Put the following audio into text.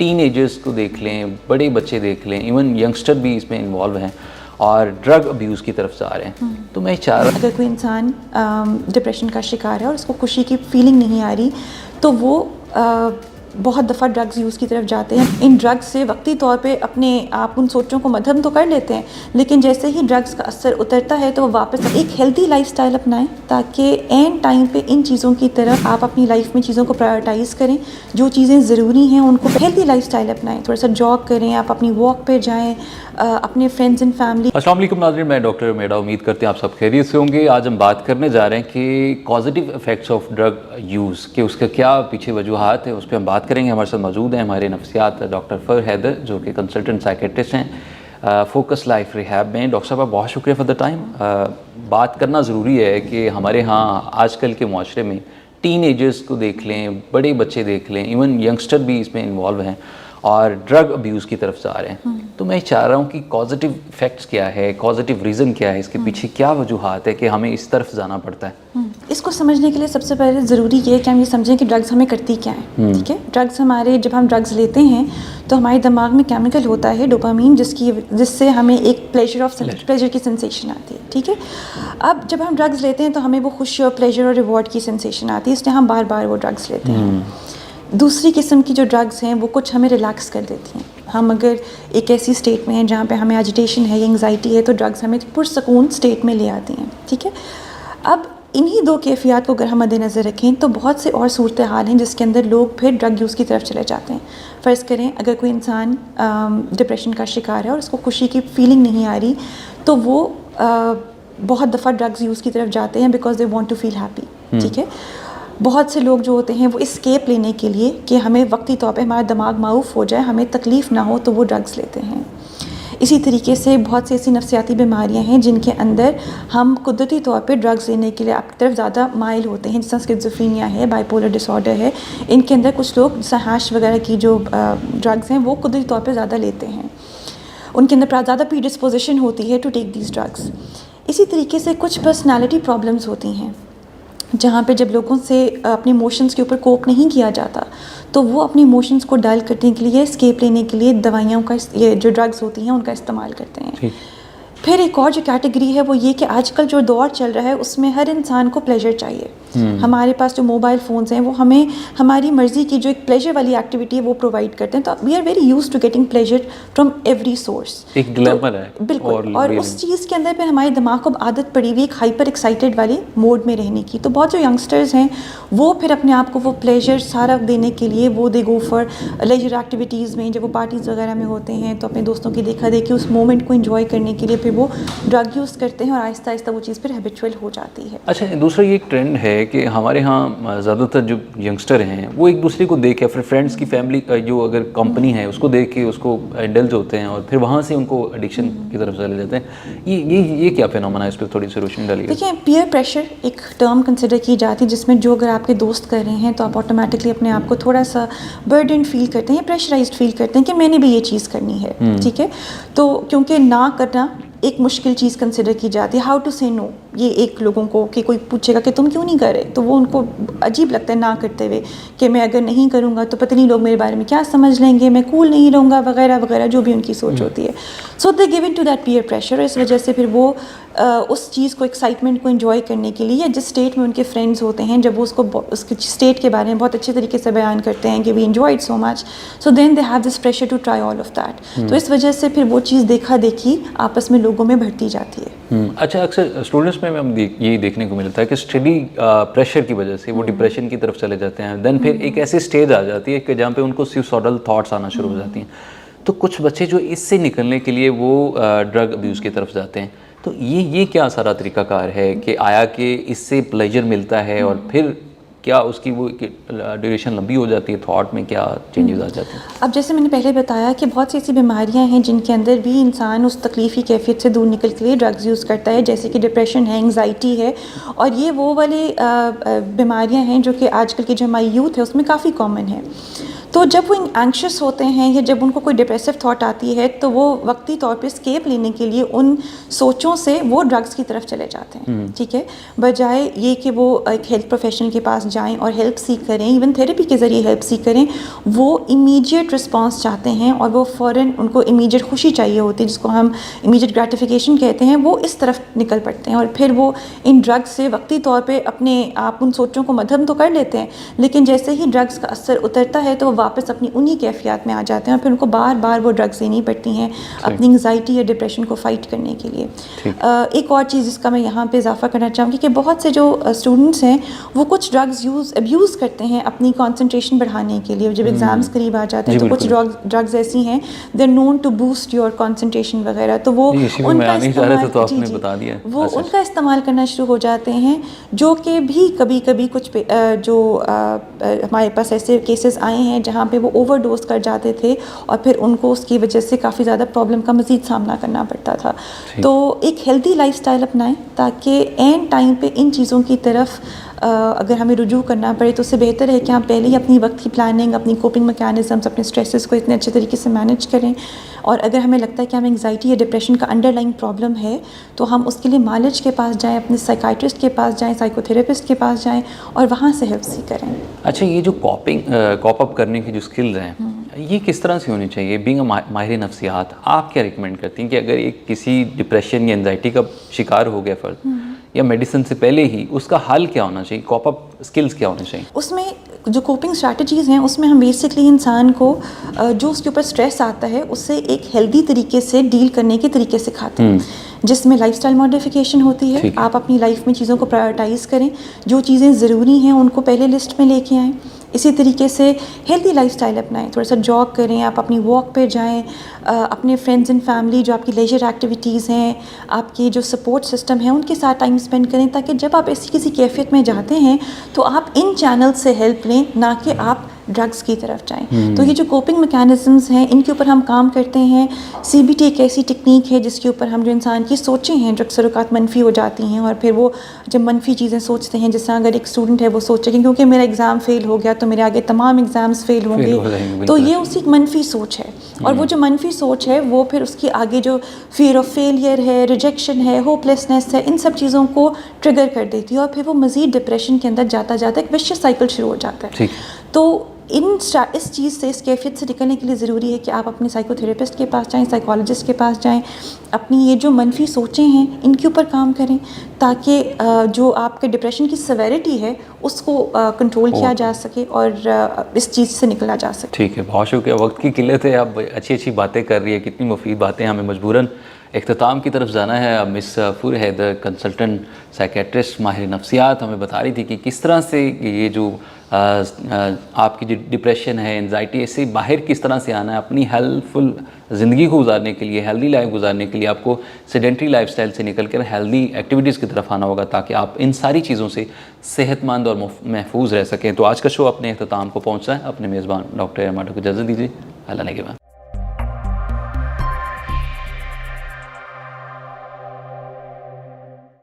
Ten agers کو دیکھ لیں، بڑے بچے دیکھ لیں، ایون ینگسٹر بھی اس میں انوالو ہیں اور ڈرگ ابیوز کی طرف جا رہے ہیں. تو میں چاہ رہا اگر کوئی انسان ڈپریشن کا شکار ہے اور اس کو خوشی کی فیلنگ نہیں آ رہی تو وہ بہت دفعہ ڈرگز یوز کی طرف جاتے ہیں. ان ڈرگز سے وقتی طور پہ اپنے آپ ان سوچوں کو مدھم تو کر لیتے ہیں، لیکن جیسے ہی ڈرگز کا اثر اترتا ہے تو وہ واپس ایک ہیلدی لائف سٹائل اپنائیں تاکہ اینڈ ٹائم پہ ان چیزوں کی طرف آپ اپنی لائف میں چیزوں کو پرائورٹائز کریں. جو چیزیں ضروری ہیں ان کو ہیلدی لائف سٹائل اپنائیں، تھوڑا سا جاگ کریں، آپ اپنی واک پہ جائیں، اپنے فرینڈز اینڈ فیملی. السلام علیکم ناظرین، میں ڈاکٹر میڈا، امید کرتے ہیں آپ سب خیریت سے ہوں گے. آج ہم بات کرنے جا رہے ہیں کہ positive effects of drug use, کہ اس کا کیا پیچھے وجوہات ہیں، اس پہ ہم بات کریں گے. ہمارے ساتھ موجود ہیں ہمارے نفسیات ڈاکٹر فرح حیدر، جو کہ کنسلٹنٹ سائیکیٹرسٹ ہیں فوکس لائف ریہیب میں. ڈاکٹر صاحب، بہت شکریہ فار دا ٹائم. بات کرنا ضروری ہے کہ ہمارے ہاں آج کل کے معاشرے میں ٹین ایجرس کو دیکھ لیں، بڑے بچے دیکھ لیں، ایون ینگسٹر بھی اس میں انوالو ہیں اور ڈرگ ابیوز کی طرف جا رہے ہیں. تو میں چاہ رہا ہوں کہ کازیٹیو افیکٹس کیا ہے، کازیٹیو ریزن کیا ہے، اس کے پیچھے کیا وجوہات ہے کہ ہمیں اس طرف جانا پڑتا ہے. اس کو سمجھنے کے لیے سب سے پہلے ضروری یہ ہے کہ ہم یہ سمجھیں کہ ڈرگز ہمیں کرتی کیا ہیں. ٹھیک ہے، ڈرگز ہمارے، جب ہم ڈرگز لیتے ہیں تو ہمارے دماغ میں کیمیکل ہوتا ہے ڈوپامین، جس سے ہمیں ایک پلیجر کی سینسیشن آتی ہے. ٹھیک ہے، اب جب ہم ڈرگز لیتے ہیں تو ہمیں وہ خوشی اور پلیجر اور ریوارڈ کی سینسیشن آتی ہے، اس لیے ہم بار بار وہ ڈرگز لیتے ہیں. دوسری قسم کی جو ڈرگز ہیں وہ کچھ ہمیں ریلیکس کر دیتی ہیں. ہم اگر ایک ایسی اسٹیٹ میں ہیں جہاں پہ ہمیں ایجیٹیشن ہے یا انگزائٹی ہے تو ڈرگز ہمیں پرسکون اسٹیٹ میں لے آتی ہیں. ٹھیک ہے، اب انہی دو کیفیات کو اگر ہم مد نظر رکھیں تو بہت سے اور صورتحال ہیں جس کے اندر لوگ پھر ڈرگ یوز کی طرف چلے جاتے ہیں. فرض کریں اگر کوئی انسان ڈپریشن کا شکار ہے اور اس کو خوشی کی فیلنگ نہیں آ رہی تو وہ بہت دفعہ ڈرگز یوز کی طرف جاتے ہیں because they want to feel happy. ٹھیک ہے، بہت سے لوگ جو ہوتے ہیں وہ اسکیپ لینے کے لیے کہ ہمیں وقتی طور پہ ہمارا دماغ معاف ہو جائے، ہمیں تکلیف نہ ہو، تو وہ ڈرگز لیتے ہیں. اسی طریقے سے بہت سی ایسی نفسیاتی بیماریاں ہیں جن کے اندر ہم قدرتی طور پہ ڈرگز لینے کے لیے آپ کی طرف زیادہ مائل ہوتے ہیں، جس طرح اسکیزوفرینیا ہے، بائی پولر ڈس آرڈر ہے. ان کے اندر کچھ لوگ ہیش وغیرہ کی جو ڈرگز ہیں وہ قدرتی طور پہ زیادہ لیتے ہیں، ان کے اندر زیادہ پری ڈسپوزیشن ہوتی ہے ٹو ٹیک دیز ڈرگز. اسی طریقے سے کچھ پرسنالٹی پرابلمس ہوتی ہیں جہاں پہ جب لوگوں سے اپنے ایموشنس کے اوپر کوپ نہیں کیا جاتا تو وہ اپنی ایموشنس کو ڈائل کرنے کے لیے، اسکیپ لینے کے لیے دوائیوں کا، یہ جو ڈرگز ہوتی ہیں ان کا استعمال کرتے ہیں. پھر ایک اور جو کیٹیگری ہے وہ یہ کہ آج کل جو دور چل رہا ہے اس میں ہر انسان کو پلیجر چاہیے. ہمارے پاس جو موبائل فونز ہیں وہ ہمیں ہماری مرضی کی جو ایک پلیجر والی ایکٹیویٹی ہے وہ پرووائڈ کرتے ہیں. تو we are very use to getting pleasure from every source. ایک گلیمر ہے بالکل، اور اس چیز کے اندر پھر ہمارے دماغ کو عادت پڑی ہوئی ایک ہائپر ایکسائٹیڈ والے موڈ میں رہنے کی. تو بہت جو ینگسٹرز ہیں وہ پھر اپنے آپ کو وہ پلیجر سارا دینے کے لیے وہ دے گو فار لیجر ایکٹیویٹیز میں. جب وہ پارٹیز وغیرہ میں ہوتے ہیں تو اپنے دوستوں کی دیکھا دیکھی اس مومنٹ کو انجوائے کرنے کے لیے پھر وہ ڈرگ یوز کرتے ہیں اور آہستہ آہستہ وہ چیز پھر ہیبیچول ہو جاتی ہے. اچھا، دوسرا یہ ایک ٹرینڈ ہے کہ ہمارے ہاں زیادہ تر جو ینگسٹر ہیں وہ ایک دوسرے کو دیکھ کے، پھر فرینڈس کی فیملی جو اگر کمپنی ہے اس کو دیکھ کے اس کو انڈلج ہوتے ہیں اور پھر وہاں سے ان کو ایڈکشن کی طرف چلے جاتے ہیں. یہ کیا فینومنا ہے، اس پہ تھوڑی سی روشنی ڈالیے. دیکھیں، پیئر پریشر ایک ٹرم کنسیڈر کی جاتی ہے جس میں جو اگر آپ کے دوست کر رہے ہیں تو آپ آٹومیٹکلی اپنے آپ کو تھوڑا سا برڈن فیل کرتے ہیں، پریشرائزڈ فیل کرتے ہیں کہ میں نے بھی یہ چیز کرنی ہے. ٹھیک ہے، تو کیونکہ نہ کرنا ایک مشکل چیز کنسیڈر کی جاتی ہے. ہاؤ ٹو سے نو، یہ ایک لوگوں کو کہ کوئی پوچھے گا کہ تم کیوں نہیں کر رہے تو وہ ان کو عجیب لگتا ہے نہ کرتے ہوئے کہ میں اگر نہیں کروں گا تو پتہ نہیں لوگ میرے بارے میں کیا سمجھ لیں گے، میں کول نہیں رہوں گا وغیرہ وغیرہ، جو بھی ان کی سوچ ہوتی ہے. So they gave in to that peer pressure. اس وجہ سے پھر وہ اس چیز کو، ایکسائٹمنٹ کو انجوائے کرنے کے لیے، یا جس اسٹیٹ میں ان کے فرینڈز ہوتے ہیں جب وہ اس کے اسٹیٹ کے بارے میں بہت اچھے طریقے سے بیان کرتے ہیں کہ we enjoyed so much, so then they have this pressure to try all of that. تو اس وجہ سے پھر وہ چیز دیکھا دیکھی آپس میں لوگوں میں بڑھتی جاتی ہے. اچھا، اکثر اسٹوڈنٹس میں ہم یہی دیکھنے کو ملتا ہے کہ اسٹڈی پریشر کی وجہ سے وہ ڈپریشن کی طرف چلے جاتے ہیں. دین پھر ایک ایسی اسٹیج آ جاتی ہے کہ جہاں پہ ان کو سوسائڈل تھاٹس آنا شروع ہو جاتی ہیں. تو کچھ بچے جو اس سے نکلنے کے لیے وہ ڈرگ ابیوز کی طرف جاتے ہیں. تو یہ کیا سارا طریقہ کار ہے کہ آیا کہ اس سے پلیجر ملتا ہے اور پھر کیا اس کی وہ ڈیوریشن لمبی ہو جاتی ہے، تھاٹ میں کیا چینجز آ جاتے ہیں؟ اب جیسے میں نے پہلے بتایا کہ بہت سی ایسی بیماریاں ہیں جن کے اندر بھی انسان اس تکلیفی کیفیت سے دور نکل کے لیے ڈرگز یوز کرتا ہے، جیسے کہ ڈپریشن ہے، انگزائٹی ہے. اور یہ وہ والے بیماریاں ہیں جو کہ آج کل کی جو ہماری یوتھ ہے اس میں کافی کامن ہے. تو جب وہ اینکشس ہوتے ہیں یا جب ان کو کوئی ڈپریسو تھاٹ آتی ہے تو وہ وقتی طور پہ اسکیپ لینے کے لیے ان سوچوں سے وہ ڈرگس کی طرف چلے جاتے ہیں, ٹھیک ہے, بجائے یہ کہ وہ ایک ہیلتھ پروفیشنل کے پاس جائیں اور ہیلپ سیکھ کریں, ایون تھیراپی کے ذریعے ہیلپ سیکھ کریں. وہ امیڈیٹ رسپانس چاہتے ہیں اور وہ فوراً ان کو امیڈیٹ خوشی چاہیے ہوتی ہے, جس کو ہم امیڈیٹ گریٹیفیکیشن کہتے ہیں, وہ اس طرف نکل پڑتے ہیں اور پھر وہ ان ڈرگس سے وقتی طور پہ اپنے آپ ان سوچوں کو مدھم تو کر لیتے ہیں, لیکن جیسے ہی ڈرگس کا اثر اترتا ہے تو وہ واپس اپنی انہی کیفیات میں آ جاتے ہیں اور پھر ان کو بار بار وہ ڈرگس لینی پڑتی ہیں اپنی انگزائٹی یا ڈپریشن کو فائٹ کرنے کے لیے. ایک اور چیز جس کا میں یہاں پہ اضافہ کرنا چاہوں گی کہ بہت سے جو اسٹوڈنٹس ہیں وہ کچھ ڈرگز ابیوز کرتے ہیں اپنی کانسنٹریشن بڑھانے کے لیے. جب ایگزامس قریب آ جاتے ہیں تو کچھ ڈرگز ایسی ہیں they are known to boost your concentration وغیرہ, تو وہ ان کا استعمال کرنا شروع ہو جاتے ہیں, جو کہ بھی کبھی کبھی کچھ جو ہمارے پاس ایسے کیسز آئے ہیں جہاں پہ وہ اوور ڈوز کر جاتے تھے اور پھر ان کو اس کی وجہ سے کافی زیادہ پرابلم کا مزید سامنا کرنا پڑتا تھا. تو ایک ہیلدی لائف سٹائل اپنائیں تاکہ اینڈ ٹائم پہ ان چیزوں کی طرف اگر ہمیں رجوع کرنا پڑے تو اس سے بہتر ہے کہ ہم پہلے ہی اپنی وقت کی پلاننگ, اپنی کوپنگ میکینزمس, اپنے اسٹریسز کو اتنے اچھے طریقے سے مینیج کریں. اور اگر ہمیں لگتا ہے کہ ہمیں انگزائٹی یا ڈپریشن کا انڈر لائن پرابلم ہے تو ہم اس کے لیے معالج کے پاس جائیں, اپنے سائیکائٹرسٹ کے پاس جائیں, سائیکو تھراپسٹ کے پاس جائیں اور وہاں سے ہیلپ سیکھ کریں. اچھا, یہ جو کوپ اپ کرنے کی جو اسکلز ہیں یہ کس طرح سے ہونی چاہیے؟ بینگ اے ماہر نفسیات, آپ کیا ریکمینڈ کرتی ہیں کہ اگر ایک کسی ڈپریشن یا انزائٹی کا شکار ہو گیا فرد یا میڈیسن سے پہلے ہی, اس کا حل کیا ہونا چاہیے, کوپ اپ اسکلز کیا ہونے چاہیے؟ اس میں جو کوپنگ اسٹریٹجیز ہیں اس میں ہم بیسکلی انسان کو جو اس کے اوپر اسٹریس آتا ہے اس سے ایک ہیلدی طریقے سے ڈیل کرنے کے طریقے سکھاتے ہیں, جس میں لائف سٹائل ماڈیفیکیشن ہوتی ہے. آپ اپنی لائف میں چیزوں کو پرائورٹائز کریں, جو چیزیں ضروری ہیں ان کو پہلے لسٹ میں لے کے آئیں. اسی طریقے سے ہیلدی لائف سٹائل اپنائیں, تھوڑا سا جاگ کریں, آپ اپنی واک پہ جائیں, اپنے فرینڈز اینڈ فیملی جو آپ کی لیجر ایکٹیویٹیز ہیں, آپ کی جو سپورٹ سسٹم ہے ان کے ساتھ ٹائم اسپینڈ کریں, تاکہ جب آپ ایسی کسی کیفیت میں جاتے ہیں تو آپ ان چینل سے ہیلپ لیں, نہ کہ آپ ڈرگس کی طرف جائیں. تو یہ جو کوپنگ میکینزمز ہیں ان کے اوپر ہم کام کرتے ہیں. سی بی ٹی ایک ایسی ٹیکنیک ہے جس کے اوپر ہم جو انسان کی سوچیں ہیں جو اکثر اوقات منفی ہو جاتی ہیں, اور پھر وہ جب منفی چیزیں سوچتے ہیں, جس طرح اگر ایک اسٹوڈنٹ ہے وہ سوچے کہ کیونکہ میرا ایگزام فیل ہو گیا تو میرے آگے تمام ایگزامس فیل ہوں گے, تو یہ اس کی ایک منفی سوچ ہے. اور وہ جو منفی سوچ ہے وہ پھر اس کی آگے جو فیئر آف فیلئر ہے, ریجیکشن ہے, ہوپ لیسنس ہے, ان سب چیزوں کو ٹریگر کر دیتی ہے اور پھر وہ مزید ڈپریشن کے اندر جاتا جاتا ایک وشیس سائیکل شروع ہو جاتا ہے. تو اس چیز سے, اس کیفیت سے نکلنے کے لیے ضروری ہے کہ آپ اپنے سائیکو تھراپسٹ کے پاس جائیں, سائیکالوجسٹ کے پاس جائیں, اپنی یہ جو منفی سوچیں ہیں ان کے اوپر کام کریں, تاکہ جو آپ کے ڈپریشن کی سیویرٹی ہے اس کو کنٹرول کیا جا سکے اور اس چیز سے نکلا جا سکے. ٹھیک ہے, بہت شکریہ. وقت کی قلت ہے, آپ اچھی باتیں کر رہی ہے, کتنی مفید باتیں. ہمیں مجبوراً اختتام کی طرف جانا ہے. اب مس فور حیدر, کنسلٹنٹ سائیکیٹرسٹ, ماہر نفسیات, ہمیں بتا رہی تھی کہ کس طرح سے یہ جو آپ کی جو ڈپریشن ہے, انزائٹی, اس سے باہر کس طرح سے آنا ہے. اپنی ہیلتھ فل زندگی کو گزارنے کے لیے, ہیلدی لائف گزارنے کے لیے آپ کو سیڈنٹری لائف سٹائل سے نکل کر ہیلدی ایکٹیویٹیز کی طرف آنا ہوگا, تاکہ آپ ان ساری چیزوں سے صحت مند اور محفوظ رہ سکیں. تو آج کا شو اپنے اختتام کو پہنچا ہے. اپنے میزبان ڈاکٹر ایما کو اجازت دیجیے. اللہ نگہبان.